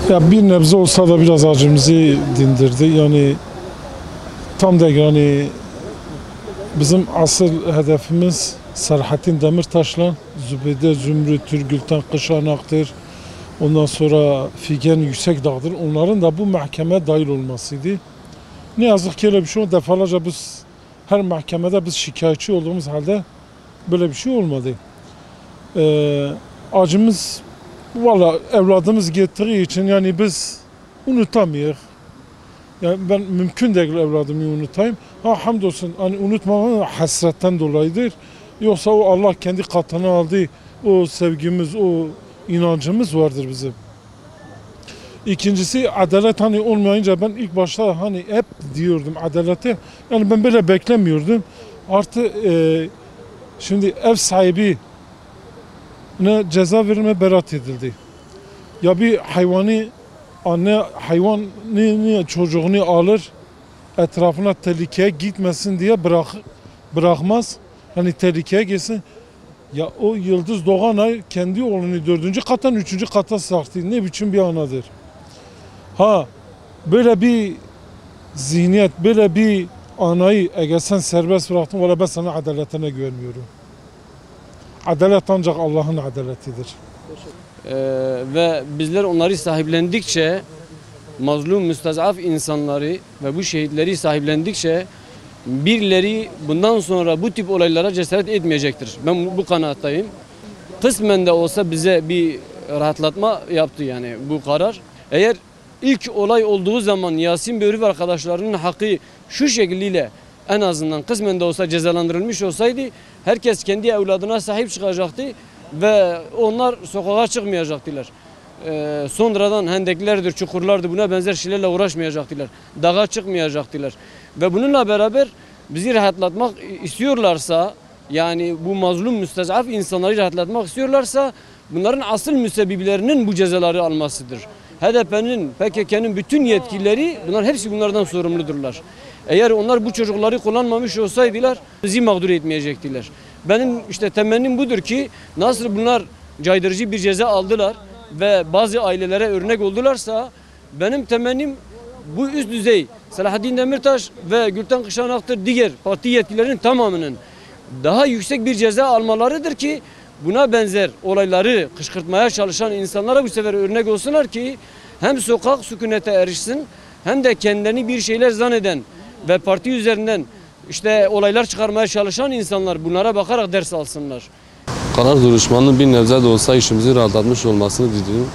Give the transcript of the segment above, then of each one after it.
Ya bir nebze olsa da biraz acımızı dindirdi. Yani tam da yani bizim asıl hedefimiz Selahattin Demirtaş'la Zübeyde Zümrüt, Turgül'ten Kışanak'tır. Ondan sonra Figen Yüksekdağ'dır. Onların da bu mahkemeye dahil olmasıydı. Ne yazık ki öyle bir şey oldu. Defalarca biz her mahkemede biz şikayetçi olduğumuz halde böyle bir şey olmadı. Acımız valla evladımız gittiği için yani biz unutamıyoruz. Yani ben mümkün değil evladımı unutayım. Ha hamdolsun hani unutmamam hasretten dolayıdır. Yoksa o Allah kendi katına aldı. O sevgimiz, o inancımız vardır bizim. İkincisi adalet hani olmayınca ben ilk başta hani hep diyordum adaleti. Yani ben böyle beklemiyordum. Artı şimdi ev sahibi ne ceza verilme beraat edildi. Ya bir hayvani anne hayvanı çocuğunu alır etrafına tehlikeye gitmesin diye bırakmaz. Hani tehlikeye gitsin. Ya o Yıldız Doğanay kendi oğlunu 4. kattan 3. kata sarktı. Ne biçim bir anadır. Ha böyle bir zihniyet, böyle bir anayı eğer sen serbest bıraktın valla ben sana adaletine güvenmiyorum. Adalet ancak Allah'ın adaletidir. Ve bizler onları sahiplendikçe mazlum, müstazaf insanları ve bu şehitleri sahiplendikçe birileri bundan sonra bu tip olaylara cesaret etmeyecektir. Ben bu kanaattayım. Kısmen de olsa bize bir rahatlatma yaptı yani bu karar. Eğer ilk olay olduğu zaman Yasin Börü ve arkadaşlarının hakkı şu şekliyle en azından kısmen de olsa cezalandırılmış olsaydı herkes kendi evladına sahip çıkacaktı ve onlar sokağa çıkmayacaktılar. Sonradan hendeklerdir, çukurlardır buna benzer şeylerle uğraşmayacaktılar. Dağa çıkmayacaktılar. Ve bununla beraber bizi rahatlatmak istiyorlarsa yani bu mazlum müstezaf insanları rahatlatmak istiyorlarsa bunların asıl müsebbiplerinin bu cezaları almasıdır. HDP'nin, PKK'nın bütün yetkilileri bunlar hepsi bunlardan sorumludurlar. Eğer onlar bu çocukları kullanmamış olsaydılar bizi mağdur etmeyecektiler. Benim işte temennim budur ki nasıl bunlar caydırıcı bir ceza aldılar ve bazı ailelere örnek oldularsa benim temennim bu üst düzey Selahattin Demirtaş ve Gülten Kışanak'tır diğer parti yetkililerinin tamamının daha yüksek bir ceza almalarıdır ki buna benzer olayları kışkırtmaya çalışan insanlara bu sefer örnek olsunlar ki hem sokak sükunete erişsin hem de kendilerini bir şeyler zanneden ve parti üzerinden işte olaylar çıkarmaya çalışan insanlar bunlara bakarak ders alsınlar. Karar duruşmanın bir nebze de olsa işimizi rahatlatmış olmasını diliyorum.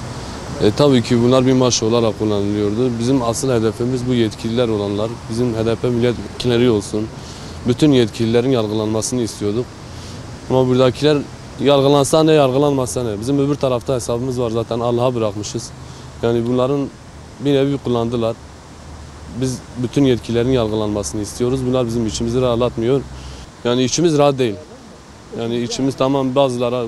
Tabii ki bunlar bir maaş olarak kullanılıyordu. Bizim asıl hedefimiz bu yetkililer olanlar. Bizim HDP milletvekilleri olsun. Bütün yetkililerin yargılanmasını istiyorduk. Ama buradakiler yargılansa ne, yargılanmasa ne. Bizim öbür tarafta hesabımız var zaten Allah'a bırakmışız. Yani bunların bir nevi kullandılar. Biz bütün yetkililerin yargılanmasını istiyoruz. Bunlar bizim içimizi rahatlatmıyor. Yani içimiz rahat değil. Yani içimiz tamam bazılara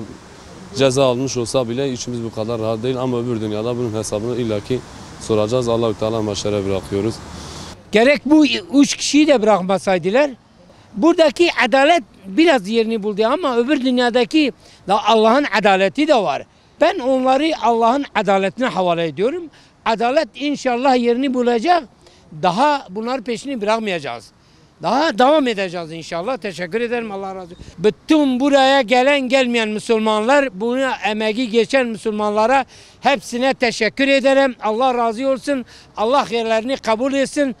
ceza almış olsa bile içimiz bu kadar rahat değil ama öbür dünyada bunun hesabını illaki soracağız. Allah-u Teala maşere bırakıyoruz. Gerek bu 3 kişiyi de bırakmasaydılar buradaki adalet biraz yerini buldu ama öbür dünyadaki Allah'ın adaleti de var. Ben onları Allah'ın adaletine havale ediyorum. Adalet inşallah yerini bulacak. Daha bunlar peşini bırakmayacağız. Daha devam edeceğiz inşallah. Teşekkür ederim. Allah razı olsun. Bütün buraya gelen gelmeyen Müslümanlar, buna emeği geçen Müslümanlara hepsine teşekkür ederim. Allah razı olsun. Allah yerlerini kabul etsin.